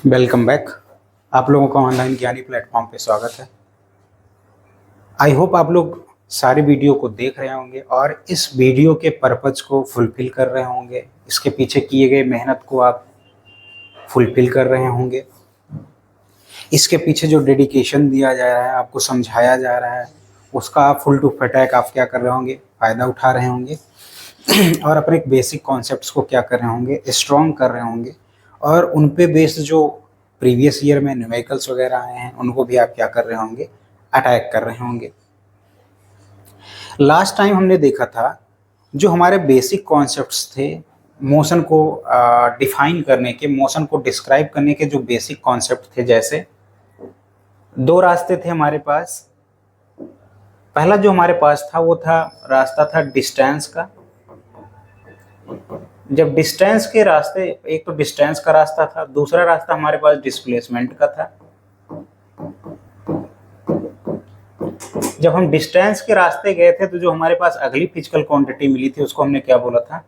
Welcome back. आप लोगों का ऑनलाइन ज्ञानी प्लेटफॉर्म पे स्वागत है। आई होप आप लोग सारे वीडियो को देख रहे होंगे और इस वीडियो के पर्पज को फुलफिल कर रहे होंगे। इसके पीछे किए गए मेहनत को आप फुलफिल कर रहे होंगे। इसके पीछे जो डेडिकेशन दिया जा रहा है, आपको समझाया जा रहा है, उसका आप फुल टू फटैक आप क्या कर रहे होंगे, फ़ायदा उठा रहे होंगे और अपने बेसिक कॉन्सेप्ट्स को क्या कर रहे होंगे, स्ट्रॉन्ग कर रहे होंगे। और उन पे बेस्ड जो प्रीवियस ईयर में न्यूमेरिकल्स वगैरह आए हैं उनको भी आप क्या कर रहे होंगे, अटैक कर रहे होंगे। लास्ट टाइम हमने देखा था जो हमारे बेसिक कॉन्सेप्ट्स थे, मोशन को डिफाइन करने के, मोशन को डिस्क्राइब करने के जो बेसिक कॉन्सेप्ट थे, जैसे दो रास्ते थे हमारे पास। पहला जो हमारे पास था वो था रास्ता था डिस्टेंस का। जब डिस्टेंस के रास्ते, एक तो डिस्टेंस का रास्ता था, दूसरा रास्ता हमारे पास डिस्प्लेसमेंट का था। जब हम डिस्टेंस के रास्ते गए थे तो जो हमारे पास अगली फिजिकल क्वांटिटी मिली थी उसको हमने क्या बोला था,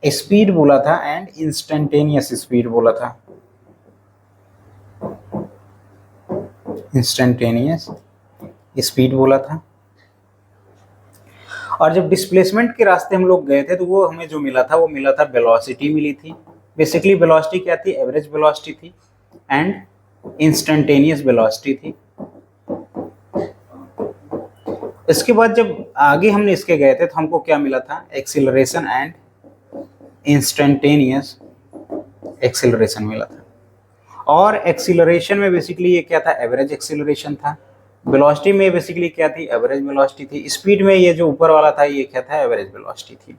स्पीड बोला था एंड इंस्टेंटेनियस स्पीड बोला था। इंस्टेंटेनियस स्पीड बोला था। और जब डिस्प्लेसमेंट के रास्ते हम लोग गए थे तो वो हमें जो मिला था वो मिला था वेलोसिटी मिली थी। बेसिकली वेलोसिटी क्या थी, एवरेज वेलोसिटी थी एंड इंस्टेंटेनियस वेलोसिटी थी। इसके बाद जब आगे हमने इसके गए थे तो हमको क्या मिला था, एक्सीलरेशन एंड इंस्टेंटेनियस एक्सीलरेशन मिला था। और एक्सीलरेशन में बेसिकली ये क्या था, एवरेज एक्सीलरेशन था। वेलोसिटी में बेसिकली क्या थी, एवरेज वेलोसिटी थी। स्पीड में ये जो ऊपर वाला था ये क्या था, एवरेज वेलोसिटी थी।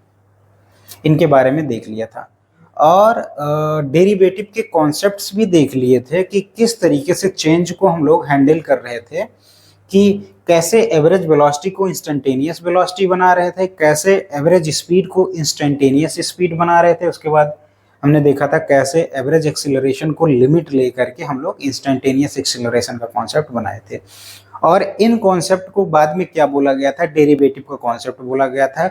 इनके बारे में देख लिया था और डेरिवेटिव के कॉन्सेप्ट्स भी देख लिए थे कि किस तरीके से चेंज को हम लोग हैंडल कर रहे थे, कि कैसे एवरेज वेलोसिटी को इंस्टेंटेनियस वेलोसिटी बना रहे थे, कैसे एवरेज स्पीड को इंस्टेंटेनियस स्पीड बना रहे थे। उसके बाद हमने देखा था कैसे एवरेज एक्सीलरेशन को लिमिट लेकर के हम लोग इंस्टेंटेनियस एक्सीलरेशन का कॉन्सेप्ट बनाए थे। और इन कॉन्सेप्ट को बाद में क्या बोला गया था, डेरिवेटिव का कॉन्सेप्ट बोला गया था,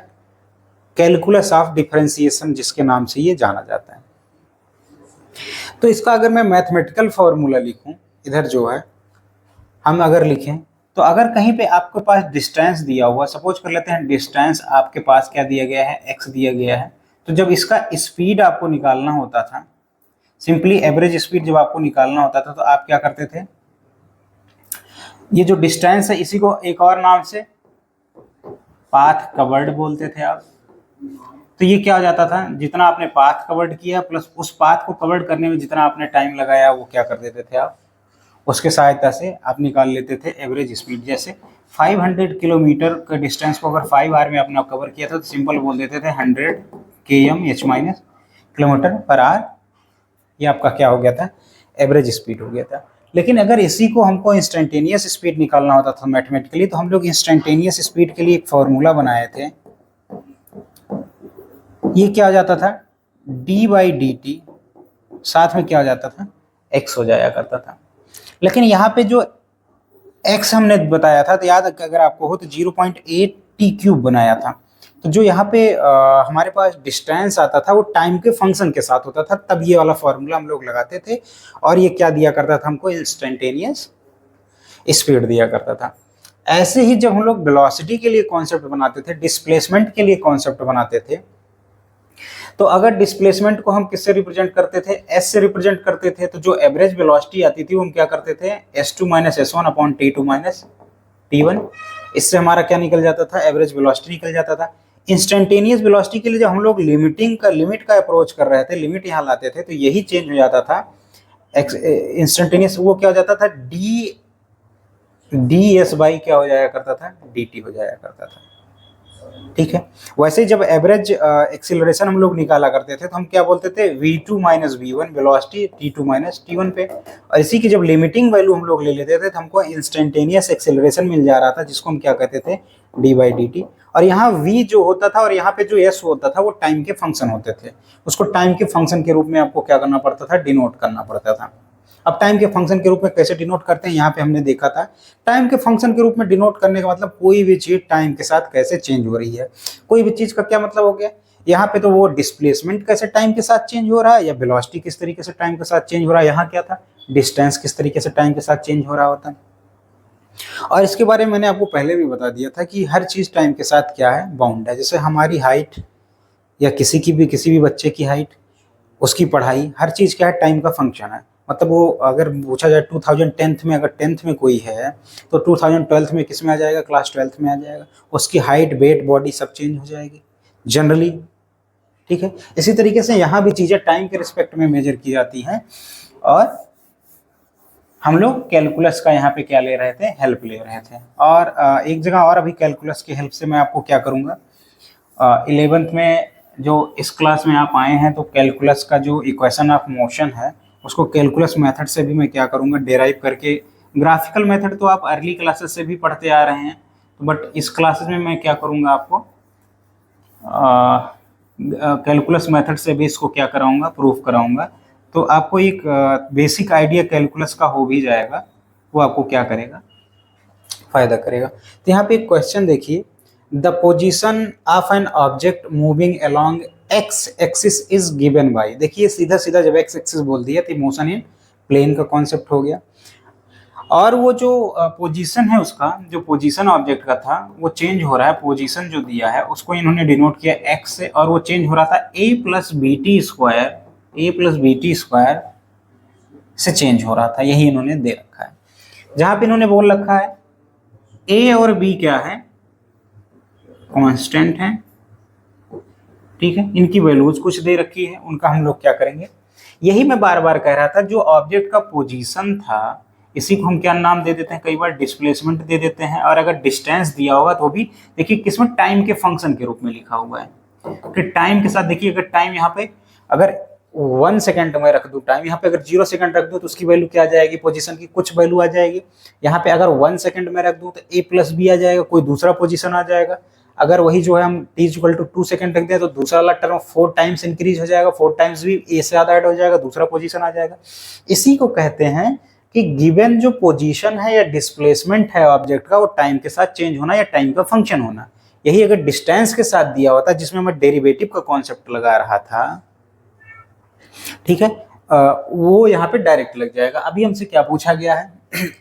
कैलकुलस ऑफ डिफरेंशिएशन जिसके नाम से ये जाना जाता है। तो इसका अगर मैं मैथमेटिकल फॉर्मूला लिखूं, इधर जो है हम अगर लिखें तो अगर कहीं पे आपके पास डिस्टेंस दिया हुआ, सपोज कर लेते हैं डिस्टेंस आपके पास क्या दिया गया है, x दिया गया है, तो जब इसका स्पीड आपको निकालना होता था, सिंपली एवरेज स्पीड जब आपको निकालना होता था तो आप क्या करते थे, ये जो डिस्टेंस है इसी को एक और नाम से पाथ कवर्ड बोलते थे आप। तो ये क्या हो जाता था, जितना आपने पाथ कवर्ड किया प्लस उस पाथ को कवर्ड करने में जितना आपने टाइम लगाया वो क्या कर देते थे आप, उसके सहायता से आप निकाल लेते थे एवरेज स्पीड। जैसे 500 किलोमीटर का डिस्टेंस को अगर 5 आवर में आपने कवर किया था तो सिंपल बोल देते थे 100 km/h किलोमीटर पर आवर। ये आपका क्या हो गया था, एवरेज स्पीड हो गया था। लेकिन अगर इसी को हमको इंस्टेंटेनियस स्पीड निकालना होता था मैथमेटिकली, तो हम लोग इंस्टेंटेनियस स्पीड के लिए एक फॉर्मूला बनाए थे। ये क्या हो जाता था, d/dt, साथ में क्या हो जाता था, x हो जाया करता था। लेकिन यहाँ पे जो x हमने बताया था, तो याद अगर आपको हो तो 0.8t³ बनाया था। तो जो यहाँ पे हमारे पास डिस्टेंस आता था वो टाइम के फंक्शन के साथ होता था, तब ये वाला फॉर्मूला हम लोग लगाते थे और ये क्या दिया करता था हमको, इंस्टेंटेनियस स्पीड दिया करता था। ऐसे ही जब हम लोग वेलोसिटी के लिए कॉन्सेप्ट बनाते थे, डिस्प्लेसमेंट के लिए कॉन्सेप्ट बनाते थे, तो अगर डिस्प्लेसमेंट को हम किससे रिप्रेजेंट करते थे, s से रिप्रेजेंट करते थे, तो जो एवरेज वेलोसिटी आती थी वो हम क्या करते थे, s2 - s1 t2 - t1। इससे हमारा क्या निकल जाता था, एवरेज वेलोसिटी निकल जाता था। इंस्टेंटेनियस वेलोसिटी के लिए जब हम लोग लिमिट का अप्रोच कर रहे थे, लिमिट यहाँ लाते थे, तो यही चेंज हो जाता था। इंस्टेंटेनियस वो क्या हो जाता था, ds बाई क्या हो जाया करता था, dt हो जाया करता था। ठीक है। वैसे जब एवरेज एक्सीलरेशन हम लोग निकाला करते थे तो हम क्या बोलते थे, v2 - v1 velocity t2 - t1 पे। और इसी की जब लिमिटिंग वैल्यू हम लोग ले लेते थे तो हमको इंस्टेंटेनियस एक्सीलरेशन मिल जा रहा था, जिसको हम क्या कहते थे, d/dt। और यहाँ v जो होता था और यहाँ पे जो s होता था वो टाइम के फंक्शन होते थे। उसको टाइम के फंक्शन के रूप में आपको क्या करना पड़ता था, डिनोट करना पड़ता था। अब टाइम के फंक्शन के रूप में कैसे डिनोट करते हैं, यहाँ पे हमने देखा था। टाइम के फंक्शन के रूप में डिनोट करने का मतलब कोई भी चीज टाइम के साथ कैसे चेंज हो रही है। कोई भी चीज का क्या मतलब हो गया, यहाँ पे तो वो डिस्प्लेसमेंट कैसे टाइम के साथ चेंज हो रहा है, या वेलोसिटी किस तरीके से टाइम के साथ चेंज हो रहा है, यहाँ क्या था, डिस्टेंस किस तरीके से टाइम के साथ चेंज हो रहा होता है। और इसके बारे में मैंने आपको पहले भी बता दिया था कि हर चीज़ टाइम के साथ क्या है, बाउंड है। जैसे हमारी हाइट या किसी भी बच्चे की हाइट, उसकी पढ़ाई, हर चीज़ क्या है, टाइम का फंक्शन है। मतलब वो अगर पूछा जाए 2010 में, अगर 10th में कोई है तो 2012 में किस में आ जाएगा, क्लास 12th में आ जाएगा। उसकी हाइट, वेट, बॉडी सब चेंज हो जाएगी जनरली, ठीक है। इसी तरीके से यहाँ भी चीज़ें टाइम के रिस्पेक्ट में मेजर की जाती हैं। और हम लोग कैलकुलस का यहाँ पे क्या ले रहे थे, हेल्प ले रहे थे। और एक जगह और अभी कैलकुलस की हेल्प से मैं आपको क्या करूँगा, 11th में जो इस क्लास में आप आए हैं तो कैलकुलस का जो इक्वेशन ऑफ मोशन है उसको कैलकुलस मेथड से भी मैं क्या करूँगा, डेराइव करके। ग्राफिकल मेथड तो आप अर्ली क्लासेस से भी पढ़ते आ रहे हैं, तो बट इस क्लासेस में मैं क्या करूँगा, आपको कैलकुलस मेथड से भी इसको क्या कराऊंगा, प्रूफ कराऊंगा। तो आपको एक बेसिक आइडिया कैलकुलस का हो भी जाएगा, वो आपको क्या करेगा, फायदा करेगा। तो यहाँ पे एक क्वेश्चन देखिए, the position of an object moving along x axis is given by. देखिए सीधा सीधा जब एक्स एक्सिस बोल दिया तो मोशन इन प्लेन का कॉन्सेप्ट हो गया। और वो जो पोजीशन है, उसका जो पोजीशन ऑब्जेक्ट का था वो चेंज हो रहा है। पोजीशन जो दिया है उसको इन्होंने डिनोट किया एक्स से, और वो चेंज हो रहा था ए प्लस बी टी स्क्वायर से चेंज हो रहा था। यही इन्होंने दे रखा है। जहां पे इन्होंने बोल रखा है ए और बी क्या है, कांस्टेंट है, ठीक है। इनकी वैल्यूज कुछ दे रखी है, उनका हम लोग क्या करेंगे। यही मैं बार बार कह रहा था, जो ऑब्जेक्ट का पोजीशन था इसी को हम क्या नाम दे देते हैं, कई बार डिस्प्लेसमेंट दे देते हैं। और अगर डिस्टेंस दिया होगा तो भी देखिए किसमें, टाइम के फंक्शन के रूप में लिखा हुआ है कि टाइम के साथ। देखिए अगर टाइम यहाँ पे अगर 1 सेकंड में रख दूं टाइम, यहाँ पे अगर 0 सेकंड रख दूं तो उसकी वैल्यू क्या आ जाएगी, पोजीशन की कुछ वैल्यू आ जाएगी। यहाँ पे अगर 1 सेकंड में रख दूं तो a प्लस बी आ जाएगा, कोई दूसरा पोजीशन आ जाएगा। अगर वही जो है हम t इक्वल टू 2 सेकंड रख दें तो दूसरा वाला टर्म 4 टाइम्स इंक्रीज हो जाएगा, 4 टाइम्स भी a से ज्यादा ऐड हो जाएगा, दूसरा पोजीशन आ जाएगा। इसी को कहते हैं कि गिवन जो पोजीशन है या डिस्प्लेसमेंट है ऑब्जेक्ट का, वो टाइम के साथ चेंज होना या टाइम का फंक्शन होना। यही अगर डिस्टेंस के साथ दिया होता, जिसमें मैं डेरिवेटिव का कॉन्सेप्ट लगा रहा था, ठीक है, वो यहाँ पे डायरेक्ट लग जाएगा। अभी हमसे क्या पूछा गया है,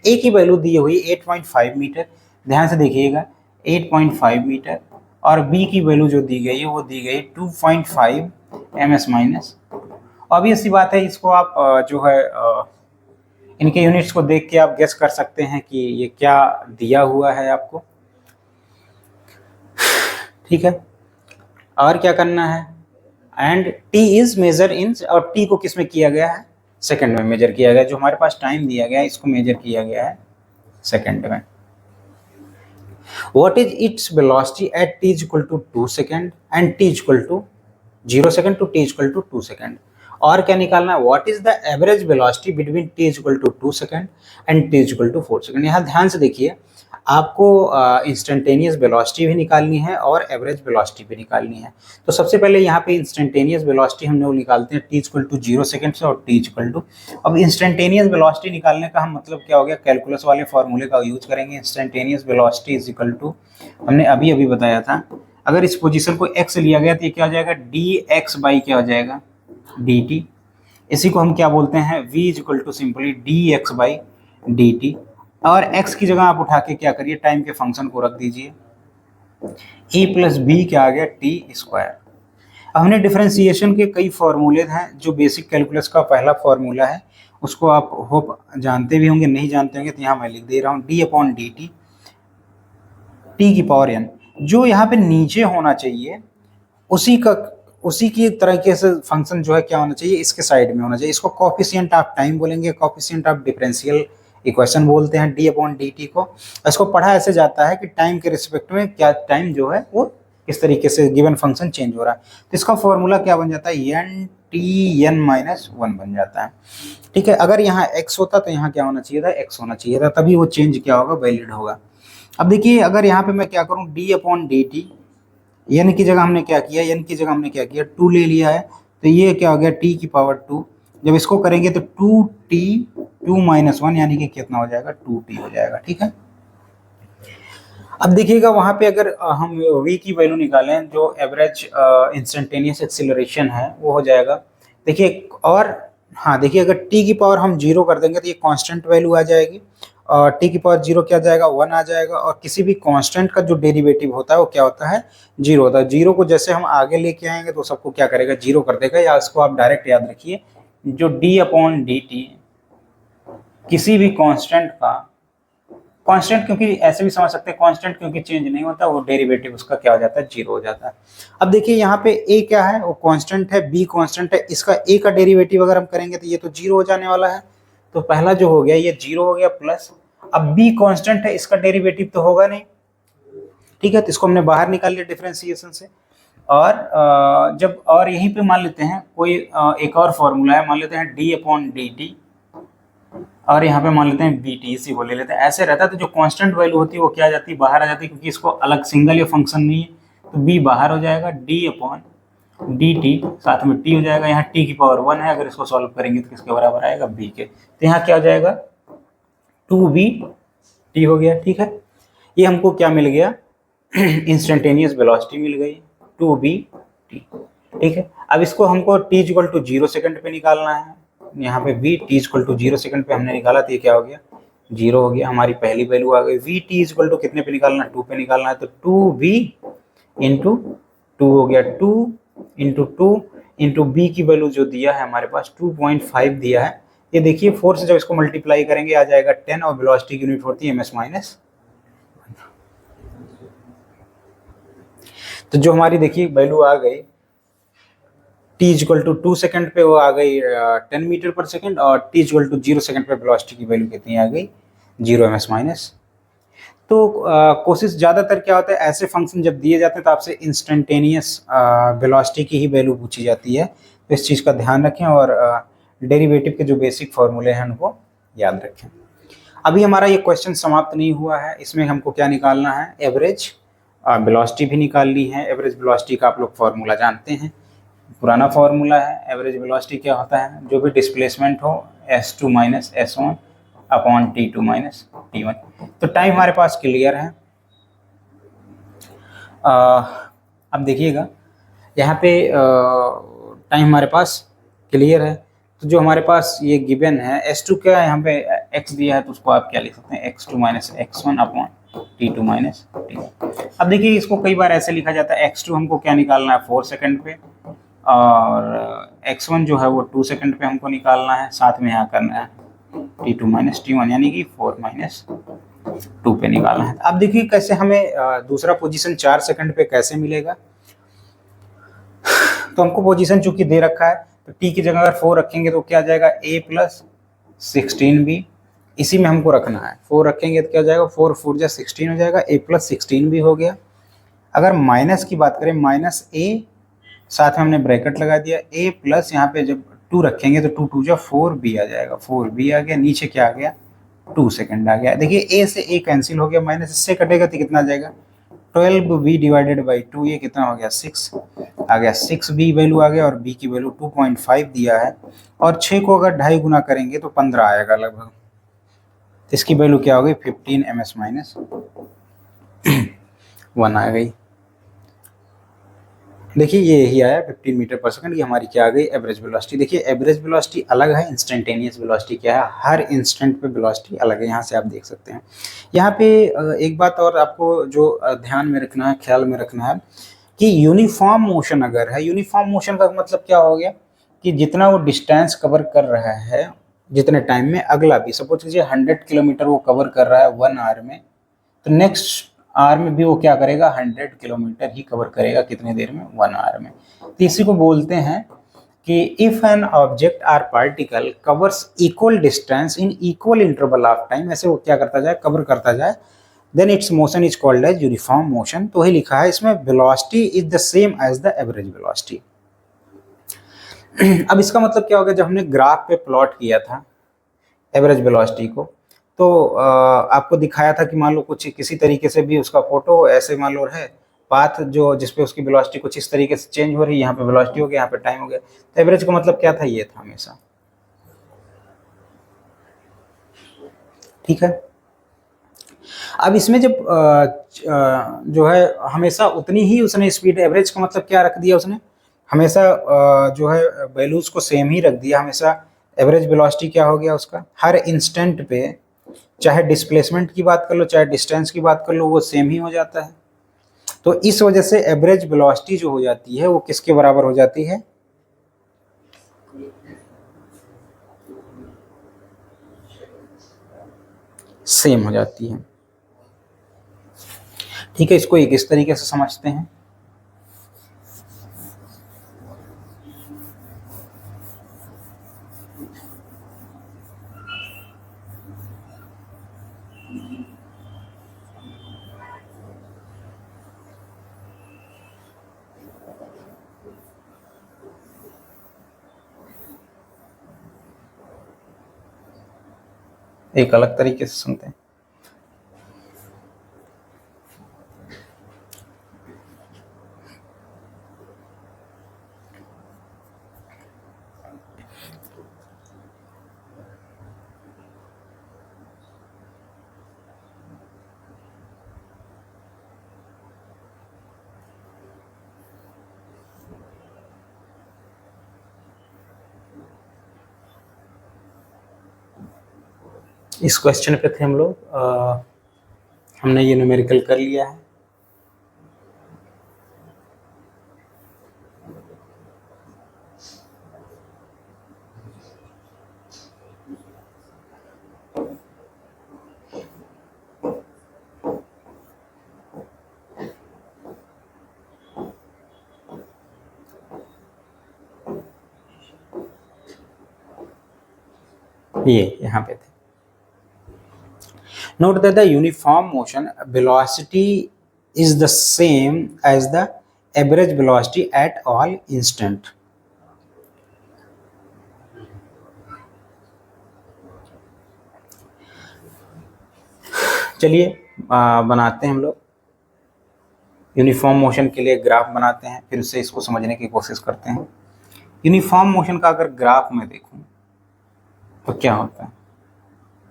ए की वैल्यू दी हुई 8.5 मीटर, ध्यान से देखिएगा 8.5 मीटर, और बी की वैल्यू जो दी गई है वो दी गई 2.5 ms माइनस। ऑब्वियस सी बात है, इसको आप जो है इनके यूनिट्स को देख के आप गेस कर सकते हैं कि ये क्या दिया हुआ है आपको, ठीक है। और क्या करना है, and t is measure in, और t को किस में किया गया है, सेकंड में मेजर किया गया। जो हमारे पास टाइम दिया गया है इसको मेजर किया गया है सेकंड में। What is its velocity at t equal to 2 second and t equal to 0 second to t equal to 2 second. और क्या निकालना है, what is the average velocity between t equal to 2 second and t equal to 4 second. यहाँ ध्यान से देखिए, आपको instantaneous velocity भी निकालनी है और एवरेज वेलोसिटी भी निकालनी है। तो सबसे पहले यहाँ पे इंस्टेंटेनियस वेलोसिटी हम लोग निकालते हैं t इक्वल टू 0 सेकंड से और t इक्वल टू। अब इंस्टेंटेनियस वेलोसिटी निकालने का हम मतलब क्या हो गया, कैलकुलस वाले फॉर्मूले का यूज करेंगे। Instantaneous velocity is equal to, हमने अभी अभी बताया था, अगर इस पोजीशन को x लिया गया तो ये क्या हो जाएगा, dx बाई क्या हो जाएगा, dt। इसी को हम क्या बोलते हैं, v is equal to simply dx by dt। और x की जगह आप उठा के क्या करिए, टाइम के फंक्शन को रख दीजिए, a प्लस बी क्या आ गया, टी स्क्वायर। हमने डिफरेंशिएशन के कई फॉर्मूले हैं, जो बेसिक कैलकुलस का पहला फॉर्मूला है उसको आप होप जानते भी होंगे, नहीं जानते होंगे तो यहाँ मैं लिख दे रहा हूँ, d upon D T T की पावर n। जो यहाँ पे नीचे होना चाहिए उसी की तरीके से फंक्शन जो है क्या होना चाहिए, इसके साइड में होना चाहिए। इसको कोफिशिएंट ऑफ टाइम बोलेंगे, कोफिशिएंट ऑफ डिफरेंशियल इक्वेशन बोलते हैं d अपॉन डी टी को। इसको पढ़ा ऐसे जाता है कि टाइम के रिस्पेक्ट में क्या टाइम जो है वो किस तरीके से गिवन फंक्शन चेंज हो रहा है। तो इसका फॉर्मूला क्या बन जाता है, एन टी एन माइनस 1 बन जाता है, ठीक है। अगर यहाँ x होता तो यहाँ क्या होना चाहिए था, x होना चाहिए था, तभी वो चेंज क्या होगा, वैलिड होगा। अब देखिए अगर यहाँ पे मैं क्या करूँ, d upon D T, N की जगह हमने क्या किया, एन की जगह हमने क्या किया, 2 ले लिया है, तो ये क्या हो गया, t की पावर 2। जब इसको करेंगे तो 2t 2 माइनस 1 यानी कि कितना हो जाएगा, 2t हो जाएगा, ठीक है। अब देखिएगा वहाँ पे अगर हम v की वैल्यू निकालें, जो एवरेज इंस्टेंटेनियस एक्सीलरेशन है वो हो जाएगा, देखिए। और हाँ देखिए, अगर टी की पावर हम जीरो कर देंगे तो ये कांस्टेंट वैल्यू आ जाएगी, और टी की पावर जीरो क्या जाएगा, वन आ जाएगा, और किसी भी कांस्टेंट का जो डेरिवेटिव होता है वो क्या होता है, जीरो होता है। जीरो को जैसे हम आगे लेके आएंगे तो सबको क्या करेगा, जीरो कर देगा, या इसको आप डायरेक्ट याद रखिए, जो डी अपॉन डी टी किसी भी कांस्टेंट का, कांस्टेंट क्योंकि ऐसे भी समझ सकते हैं कांस्टेंट क्योंकि चेंज नहीं होता, वो डेरिवेटिव उसका क्या हो जाता है, जीरो हो जाता है। अब देखिए यहाँ पे ए क्या है, वो कांस्टेंट है, बी कांस्टेंट है, इसका ए का डेरिवेटिव अगर हम करेंगे तो ये तो जीरो हो जाने वाला है, तो पहला जो हो गया ये जीरो हो गया प्लस, अब बी कांस्टेंट है, इसका डेरिवेटिव तो होगा नहीं, ठीक है, तो इसको हमने बाहर निकाल लिया डिफरेंशिएशन से। और जब और यहीं पे मान लेते हैं कोई एक और फॉर्मूला है, मान लेते हैं डी अपॉन डी टी, और यहाँ पे मान लेते हैं बी टी, इसी को ले लेते हैं, ऐसे रहता है तो जो कांस्टेंट वैल्यू होती है वो क्या आ जाती है, बाहर आ जाती है, क्योंकि इसको अलग सिंगल या फंक्शन नहीं है, तो बी बाहर हो जाएगा, डी अपॉन डी टी साथ में टी हो जाएगा, यहाँ टी की पावर वन है, अगर इसको सॉल्व करेंगे तो किसके बराबर आएगा, बी के, तो यहाँ क्या हो जाएगा, टू बी टी हो गया, ठीक है। ये हमको क्या मिल गया, इंस्टेंटेनियस वेलोसिटी मिल गई, टू बी टी, ठीक है। अब इसको हमको टी इक्वल टू 0 सेकंड पे निकालना है, यहाँ पे V T equal to 0 second पे हमने निकाला, तो ये क्या हो गया, जीरो हो गया, हमारी पहली वैल्यू आ गई। वी टी इक्वल टू कितने पे निकालना है, 2 पे निकालना है, तो 2v इंटू टू हो गया, 2 इंटू टू इंटू बी की वैल्यू जो दिया है हमारे पास 2.5 दिया है, ये देखिए 4 से जब इसको मल्टीप्लाई करेंगे आ जाएगा 10, और वेलोसिटी की यूनिट होती है ms माइनस। तो जो हमारी देखिए वैल्यू आ गई t इक्वल टू 2 सेकंड पे वो आ गई 10 मीटर पर सेकंड, और t इक्वल टू 0 सेकंड पे वेलोसिटी की वैल्यू कितनी आ गई, 0 ms माइनस। तो कोशिश ज़्यादातर क्या होता है, ऐसे फंक्शन जब दिए जाते हैं तो आपसे इंस्टेंटेनियस वेलोसिटी की ही वैल्यू पूछी जाती है, तो इस चीज़ का ध्यान रखें, और डेरिवेटिव के जो बेसिक फॉर्मूले हैं उनको याद रखें। अभी हमारा ये क्वेश्चन समाप्त नहीं हुआ है, इसमें हमको क्या निकालना है, एवरेज वेलोसिटी भी निकालनी है। एवरेज वेलोसिटी का आप लोग फॉर्मूला जानते हैं, पुराना फॉर्मूला है। एवरेज वेलोसिटी क्या होता है, जो भी डिस्प्लेसमेंट हो s2 minus s1 upon t2 minus t1। तो टाइम हमारे पास क्लियर है। अब देखिएगा यहाँ पे टाइम हमारे पास क्लियर है, तो जो हमारे पास ये गिवन है s2 क्या है, यहाँ पे x दिया है, तो उसको आप क्या लिख सकते हैं, x2 minus x1 upon t2 minus t1। अब देखिए इसको कई बार ऐसे लिखा जाता है, x2 हमको क्या निकालना है 4 सेकंड पे, और x1 जो है वो 2 सेकंड पे हमको निकालना है, साथ में यहाँ करना है t2 माइनस t1, यानी कि 4 माइनस 2 पे निकालना है। अब देखिए कैसे हमें दूसरा पोजीशन 4 सेकंड पे कैसे मिलेगा। तो हमको पोजीशन चूंकि दे रखा है, तो t की जगह अगर 4 रखेंगे तो क्या जाएगा, a प्लस 16b, इसी में हमको रखना है, 4 रखेंगे तो क्या हो जाएगा, 4 4 जा 16 हो जाएगा, a प्लस 16 भी हो गया। अगर माइनस की बात करें, माइनस a, साथ में हमने ब्रैकेट लगा दिया, a प्लस यहाँ पे जब 2 रखेंगे तो 2 2 जा 4b आ जाएगा, 4b आ गया, नीचे क्या आ गया, 2 सेकंड आ गया। देखिए a से a कैंसिल हो गया, माइनस इससे कटेगा तो कितना आ जाएगा, 12b डिवाइडेड बाई 2, ये कितना हो गया, 6 आ गया, 6b वैल्यू आ गया, और b की वैल्यू 2.5 दिया है, और 6 को अगर 2.5 गुना करेंगे तो 15 आएगा लगभग, तो इसकी वैल्यू क्या हो गई, 15 ms माइनस 1 आ गई। देखिए ये यही आया 15 मीटर पर सेकंड, ये हमारी क्या आ गई, एवरेज वेलोसिटी। देखिए एवरेज वेलोसिटी अलग है, इंस्टेंटेनियस वेलोसिटी क्या है, हर इंस्टेंट पे वेलोसिटी अलग है, यहाँ से आप देख सकते हैं। यहाँ पे एक बात और आपको जो ध्यान में रखना है, ख्याल में रखना है, कि यूनिफॉर्म मोशन अगर है, यूनिफॉर्म मोशन का मतलब क्या हो गया, कि जितना वो डिस्टेंस कवर कर रहा है जितने टाइम में, अगला भी सपोज कीजिए 100 किलोमीटर वो कवर कर रहा है 1 आवर में, तो नेक्स्ट आवर में भी वो क्या करेगा, 100 किलोमीटर ही कवर करेगा, कितने देर में, 1 आवर में। तो इसी को बोलते हैं कि if an object or particle covers equal distance in equal interval of time, ऐसे वो क्या करता जाए, कवर करता जाए, then its motion is called as uniform motion. तो वही लिखा है इसमें, velocity is the same as the average velocity. अब इसका मतलब क्या हो गया, जब हमने ग्राफ पे प्लॉट किया था एवरेज वेलोसिटी को, तो आपको दिखाया था कि मान लो कुछ किसी तरीके से भी उसका फोटो ऐसे मान लो है पाथ, जो जिसपे उसकी वेलोसिटी कुछ इस तरीके से चेंज हो रही है, यहाँ पे वेलोसिटी हो गया, यहाँ पे टाइम हो गया, तो एवरेज का मतलब क्या था, ये था हमेशा, ठीक है। अब इसमें जब जो है हमेशा उतनी ही उसने स्पीड, एवरेज का मतलब क्या रख दिया उसने, हमेशा जो है वैल्यूज को सेम ही रख दिया, हमेशा एवरेज वेलोसिटी क्या हो गया उसका, हर इंस्टेंट पे चाहे डिस्प्लेसमेंट की बात कर लो चाहे डिस्टेंस की बात कर लो वो सेम ही हो जाता है। तो इस वजह से एवरेज वेलोसिटी जो हो जाती है वो किसके बराबर हो जाती है, सेम हो जाती है। ठीक है, इसको एक इस तरीके से समझते हैं। एक अलग तरीके से सुनते हैं। इस क्वेश्चन पे थे हम लोग, हमने ये न्यूमेरिकल कर लिया है। ये यहाँ पे थे। Note that the uniform motion velocity is the same as the average velocity at all instant. चलिए बनाते हैं हम लोग यूनिफॉर्म मोशन के लिए ग्राफ बनाते हैं, फिर उससे इसको समझने की कोशिश करते हैं। यूनिफॉर्म मोशन का अगर ग्राफ मैं देखूं तो क्या होता है,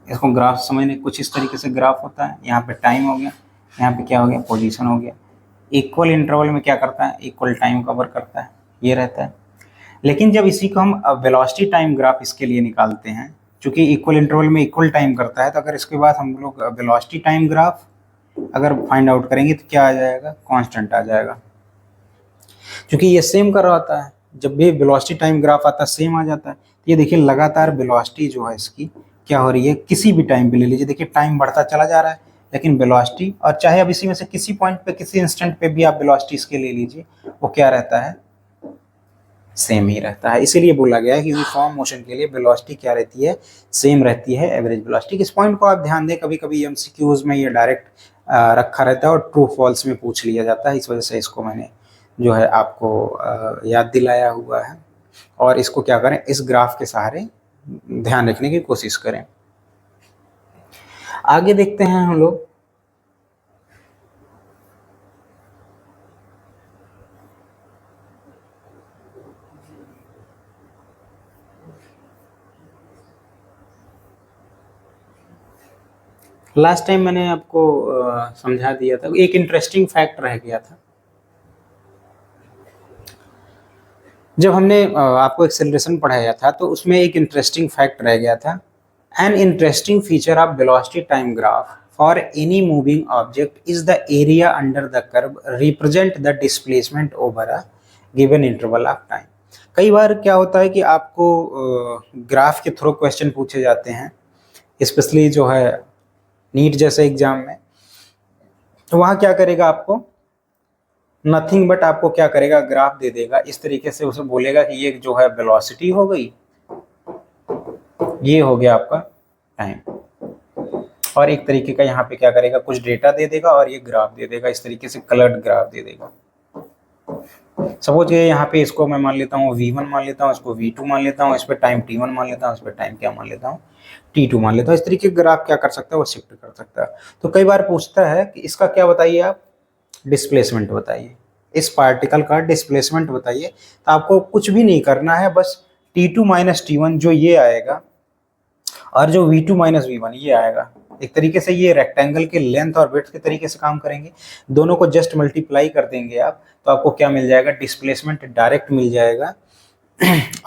इसको ग्राफ समझने कुछ इस तरीके से ग्राफ होता है। यहाँ पे टाइम हो गया, यहाँ पे क्या हो गया, पोजीशन हो गया। इक्वल इंटरवल में क्या करता है, इक्वल टाइम कवर करता है, ये रहता है। लेकिन जब इसी को हम वेलोसिटी टाइम ग्राफ इसके लिए निकालते हैं, चूंकि इक्वल इंटरवल में इक्वल टाइम करता है, तो अगर इसके बाद हम लोग वेलोसिटी टाइम ग्राफ अगर फाइंड आउट करेंगे तो क्या आ जाएगा, कांस्टेंट आ जाएगा। क्योंकि ये सेम कर रहा होता है, जब भी वेलोसिटी टाइम ग्राफ आता है सेम आ जाता है। ये देखिए लगातार वेलोसिटी जो है इसकी क्या हो रही है, किसी भी टाइम पे ले लीजिए, देखिए टाइम बढ़ता चला जा रहा है लेकिन वेलोसिटी, और चाहे अब इसी में से किसी पॉइंट पे किसी इंस्टेंट पे भी आप वेलोसिटी इसके ले लीजिए, वो क्या रहता है, सेम ही रहता है। इसीलिए बोला गया है कि यूनिफॉर्म मोशन के लिए वेलोसिटी क्या रहती है, सेम रहती है एवरेज वेलोसिटी। इस पॉइंट को आप ध्यान दें, कभी कभी एमसीक्यूज में ये डायरेक्ट रखा रहता है और ट्रू फॉल्स में पूछ लिया जाता है, इस वजह से इसको मैंने जो है आपको याद दिलाया हुआ है। और इसको क्या करें, इस ग्राफ के सहारे ध्यान रखने की कोशिश करें। आगे देखते हैं हम लोग, लास्ट टाइम मैंने आपको समझा दिया था, एक इंटरेस्टिंग फैक्ट रह गया था। जब हमने आपको एक्सेलरेशन पढ़ाया था तो उसमें एक इंटरेस्टिंग फैक्ट रह गया था, an interesting feature of velocity time graph for any moving object is the area under the curve represent the displacement over a given interval of time. कई बार क्या होता है कि आपको ग्राफ के थ्रू क्वेश्चन पूछे जाते हैं, स्पेशली जो है नीट जैसे एग्जाम में, तो वहाँ क्या करेगा, आपको नथिंग बट आपको क्या करेगा, ग्राफ दे देगा इस तरीके से, उसे बोलेगा कि ये जो है वेलोसिटी हो गई, ये हो गया आपका टाइम, और एक तरीके का यहाँ पे क्या करेगा, कुछ डेटा दे देगा और ये ग्राफ दे देगा, इस तरीके से कलर्ड ग्राफ दे देगा। सपोज ये यहाँ पे इसको मैं मान लेता हूँ V1 मान लेता हूँ, इसको V2 मान लेता हूँ, इस पर टाइम T1 मान लेता हूँ, इस पर टाइम क्या मान लेता हूँ, T2 मान लेता हूँ। इस तरीके का ग्राफ क्या कर सकता है, वो शिफ्ट कर सकता है। तो कई बार पूछता है कि इसका क्या बताइए आप, डिस्प्लेसमेंट बताइए, इस पार्टिकल का डिस्प्लेसमेंट बताइए। तो आपको कुछ भी नहीं करना है, बस T2 माइनस T1 जो ये आएगा और जो V2 माइनस V1 ये आएगा, एक तरीके से ये रेक्टेंगल के लेंथ और विड्थ के तरीके से काम करेंगे। दोनों को जस्ट मल्टीप्लाई कर देंगे आप, तो आपको क्या मिल जाएगा, डिस्प्लेसमेंट डायरेक्ट मिल जाएगा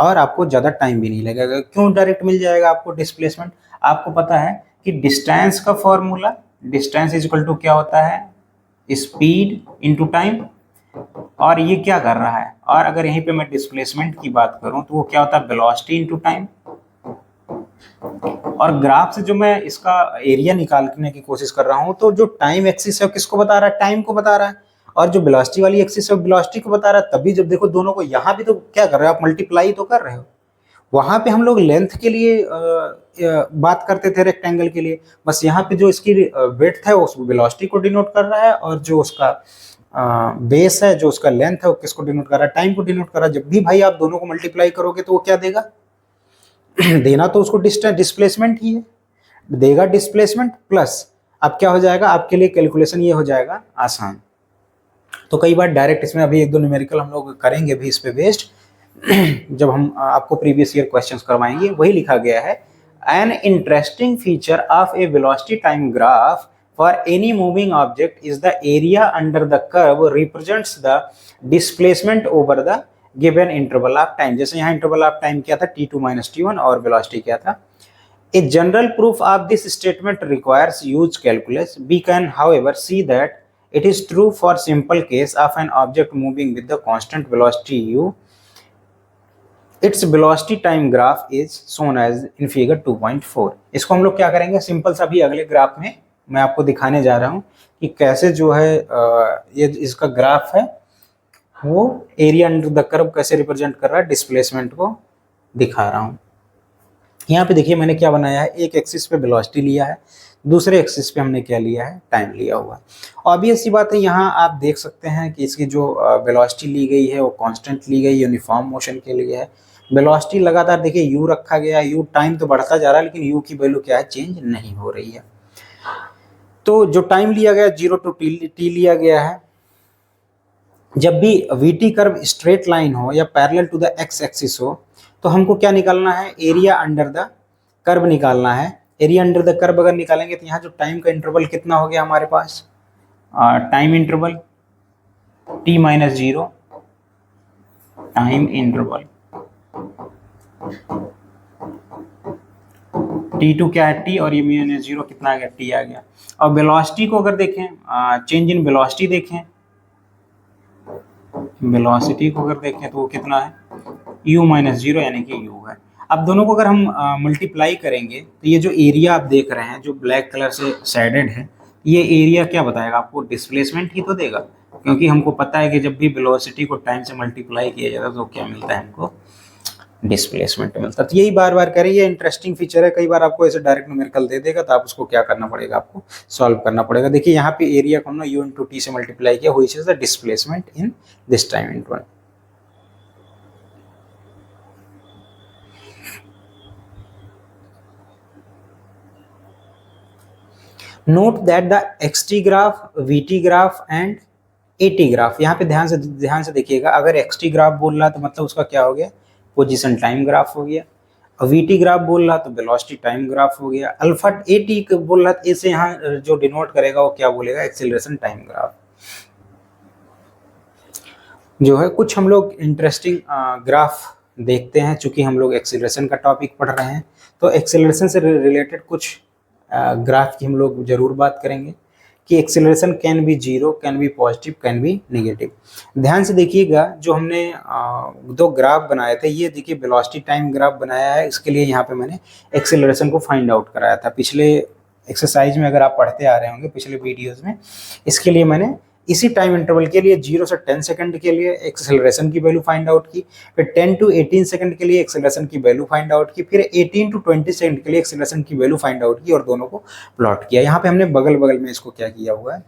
और आपको ज़्यादा टाइम भी नहीं लगेगा। क्यों डायरेक्ट मिल जाएगा आपको डिस्प्लेसमेंट? आपको पता है कि डिस्टेंस का formula, distance is equal to क्या होता है, स्पीड इनटू टाइम। और ये क्या कर रहा है, और अगर यहीं पे मैं डिस्प्लेसमेंट की बात करूं तो वो क्या होता है, वेलोसिटी इनटू टाइम। और ग्राफ से जो मैं इसका एरिया निकालने की कोशिश कर रहा हूं, तो जो टाइम एक्सिस है किसको बता रहा है, टाइम को बता रहा है, और जो वेलोसिटी वाली एक्सिस है वेलोसिटी को बता रहा है। तभी जब देखो दोनों को यहाँ भी तो क्या कर रहे हो आप, मल्टीप्लाई तो कर रहे हो। वहां पे हम लोग लेंथ के लिए बात करते थे रेक्टेंगल के लिए, बस यहाँ पे जो इसकी विड्थ है उस वेलोसिटी को डिनोट कर रहा है, और जो उसका बेस है, जो उसका लेंथ है, वो किसको डिनोट कर रहा है, टाइम को डिनोट कर रहा है। जब भी भाई आप दोनों को मल्टीप्लाई करोगे तो वो क्या देगा, देना तो उसको डिस्प्लेसमेंट ही है, देगा डिस्प्लेसमेंट प्लस। अब क्या हो जाएगा आपके लिए, कैलकुलेशन ये हो जाएगा आसान। तो कई बार डायरेक्ट इसमें अभी एक दो न्यूमेरिकल हम लोग करेंगे भी इस पे बेस्ड, जब हम आपको प्रीवियस ईयर क्वेश्चंस करवाएंगे। वही लिखा गया है, an interesting feature of A velocity time graph for any moving object is the area under the curve represents the displacement over the given interval of time. जैसे यहाँ इंटरवल ऑफ टाइम क्या था, t2 - t1, और velocity क्या था। A general proof of this statement requires huge calculus. We can, however, see that it is true for simple case of an object moving with the constant velocity u. Its velocity time graph is shown as in figure 2.4. इसको हम लोग क्या करेंगे, simple सा भी अगले graph में मैं आपको दिखाने जा रहा हूँ कि कैसे जो है ये इसका ग्राफ है वो एरिया अंडर द कर्व कैसे रिप्रेजेंट कर रहा है, डिस्प्लेसमेंट को दिखा रहा हूँ। यहाँ पे देखिए मैंने क्या बनाया है, एक एक्सिस पे वेलोसिटी लिया है, दूसरे एक्सिस पे हमने क्या लिया है, टाइम लिया हुआ है। ऑब्वियस सी बात है, यहाँ आप देख सकते हैं कि इसकी जो वेलोसिटी ली गई है वो कांस्टेंट ली गई, यूनिफॉर्म मोशन के लिए है। वेलोसिटी लगातार देखिए यू रखा गया है, यू टाइम तो बढ़ता जा रहा है लेकिन यू की वैल्यू क्या है, चेंज नहीं हो रही है। तो जो टाइम लिया गया 0 to t लिया गया है। जब भी वीटी कर्व स्ट्रेट लाइन हो या parallel to the X axis हो तो हमको क्या निकालना है, एरिया अंडर द कर्व निकालना है। एरिया अंडर द कर्व अगर निकालेंगे तो यहाँ जो टाइम का इंटरवल कितना हो गया हमारे पास, time interval t - 0, time interval t2 क्या है, t, और ये -0 कितना आ गया, t आ गया। और वेलोसिटी को अगर देखें, चेंज इन वेलोसिटी देखें, वेलोसिटी को अगर देखें तो वो कितना है, u - 0 यानी कि u है। अब दोनों को अगर हम मल्टीप्लाई करेंगे तो ये जो एरिया आप देख रहे हैं जो ब्लैक कलर से शेडेड है, ये एरिया क्या बताएगा आपको, डिस्प्लेसमेंट ही तो देगा, क्योंकि हमको पता है कि जब भी वेलोसिटी को टाइम से मल्टीप्लाई किया जाता है तो क्या मिलता है हमको, डिस्प्लेसमेंट मिलता है। तो यही बार बार करें, ये इंटरेस्टिंग फीचर है। कई बार आपको ऐसे डायरेक्ट न्यूमेरिकल दे देगा तो आप उसको क्या करना पड़ेगा, आपको सॉल्व करना पड़ेगा। देखिए यहाँ पे एरिया को हमने u × t से मल्टीप्लाई किया, which is the displacement in this time interval. Note that the xt graph, vt graph and at graph, यहाँ पे ध्यान से देखिएगा। अगर xt ग्राफ बोल रहा तो मतलब उसका क्या हो गया, पोजीशन टाइम ग्राफ हो गया। और vt ग्राफ बोल रहा तो वेलोसिटी टाइम ग्राफ हो गया। अल्फा at बोल रहा तो इसे यहाँ जो डिनोट करेगा वो क्या बोलेगा, एक्सेलरेशन टाइम ग्राफ जो है। कुछ हम लोग इंटरेस्टिंग ग्राफ देखते हैं, चूंकि हम लोग एक्सेलरेशन का टॉपिक पढ़ रहे हैं तो एक्सेलरेशन से रिलेटेड कुछ ग्राफ की हम लोग जरूर बात करेंगे कि acceleration can be 0, can be positive, can be negative. ध्यान से देखिएगा, जो हमने दो ग्राफ बनाए थे, ये देखिए वेलोसिटी टाइम ग्राफ बनाया है, इसके लिए यहाँ पे मैंने एक्सेलरेशन को फाइंड आउट कराया था पिछले एक्सरसाइज में, अगर आप पढ़ते आ रहे होंगे पिछले वीडियोज़ में। इसके लिए मैंने इसी टाइम इंटरवल के लिए 0 से 10 सेकंड के लिए एक्सेलरेशन की वैल्यू फाइंड आउट की, फिर 10 to 18 सेकंड के लिए एक्सेलरेशन की वैल्यू फाइंड आउट की, फिर 18 to 20 सेकंड के लिए एक्सेलरेशन की वैल्यू फाइंड आउट की, और दोनों को प्लॉट किया। यहाँ पे हमने बगल बगल में इसको क्या किया हुआ है,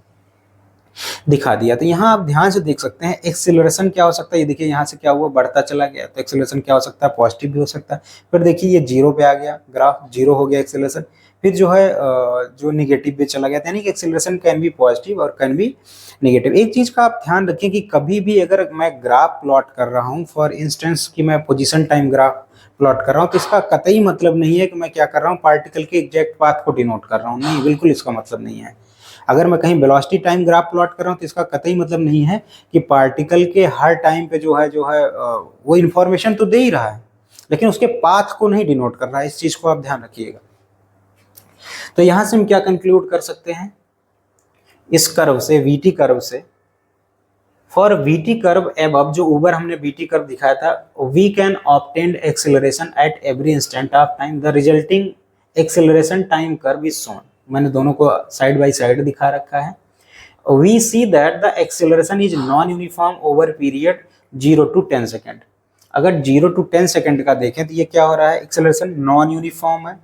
दिखा दिया। तो यहाँ आप ध्यान से देख सकते हैं एक्सेलरेशन क्या हो सकता है। ये देखिए यहाँ से क्या हुआ, बढ़ता चला गया, तो एक्सेलरेशन क्या हो सकता है, पॉजिटिव भी हो सकता है। फिर देखिए ये 0 पे आ गया, ग्राफ 0 हो गया एक्सेलरेशन। फिर जो है जो निगेटिव पे चला गया, यानी कि एक्सेलरेशन कैन बी पॉजिटिव और कैन बी नेगेटिव। एक चीज का आप ध्यान रखें कि कभी भी अगर मैं ग्राफ प्लॉट कर रहा हूँ, फॉर इंस्टेंस कि मैं पोजीशन टाइम ग्राफ प्लॉट कर रहा हूँ, तो इसका कतई मतलब नहीं है कि मैं क्या कर रहा हूँ, पार्टिकल के एग्जैक्ट पाथ को डिनोट कर रहा हूँ। नहीं, बिल्कुल इसका मतलब नहीं है। अगर मैं कहीं वेलोसिटी टाइम ग्राफ प्लॉट कर रहा हूँ तो इसका कतई मतलब नहीं है कि पार्टिकल के हर टाइम पे जो है वो इन्फॉर्मेशन तो दे ही रहा है, लेकिन उसके पाथ को नहीं डिनोट कर रहा है। इस चीज को आप ध्यान रखिएगा। तो यहां से हम क्या कंक्लूड कर सकते हैं इस कर्व से, वीटी कर्व से, फॉर वीटी कर्व एबव, जो ऊपर हमने वीटी कर्व दिखाया था, we can obtain acceleration at every instant of time, the resulting acceleration time curve is shown. मैंने दोनों को साइड बाय साइड दिखा रखा है। We see that the acceleration is non uniform over period 0 to 10 second. अगर 0 to 10 second का देखें तो ये क्या हो रहा है, एक्सेलरेशन नॉन यूनिफॉर्म है।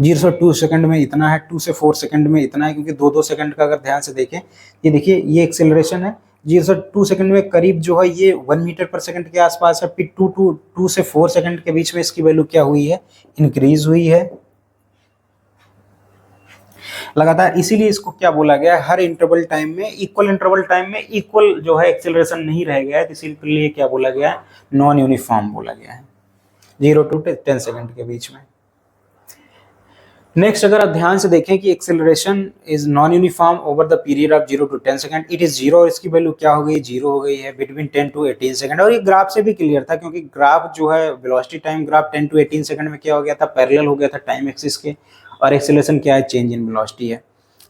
0 से 2 सेकंड में इतना है, 2 से 4 सेकंड में इतना है, क्योंकि 2-2 सेकंड का अगर ध्यान से देखें, ये देखिए ये एक्सेलरेशन है। 0 से 2 सेकंड में करीब जो है ये 1 मीटर पर सेकंड के आसपास है। फिर 2 से 4 सेकंड के बीच में इसकी वैल्यू क्या हुई है, इंक्रीज हुई है लगातार। इसीलिए इसको क्या बोला गया है, हर इंटरवल टाइम में, इक्वल इंटरवल टाइम में इक्वल जो है एक्सेलरेशन नहीं रह गया है, तो इसीलिए क्या बोला गया है, नॉन यूनिफॉर्म बोला गया है 0 to 10 सेकंड के बीच में। नेक्स्ट अगर आप ध्यान से देखें कि acceleration is non uniform over the period of 0 to 10 second, it is 0, और इसकी वैल्यू क्या हो गई, 0 हो गई है बिटवीन 10 to 18 सेकंड। और ये ग्राफ से भी क्लियर था, क्योंकि ग्राफ जो है velocity time graph 10 to 18 second में क्या हो गया था, पैरेलल हो गया था टाइम एक्सिस के, और एक्सेलरेशन क्या है, चेंज इन वेलोसिटी है।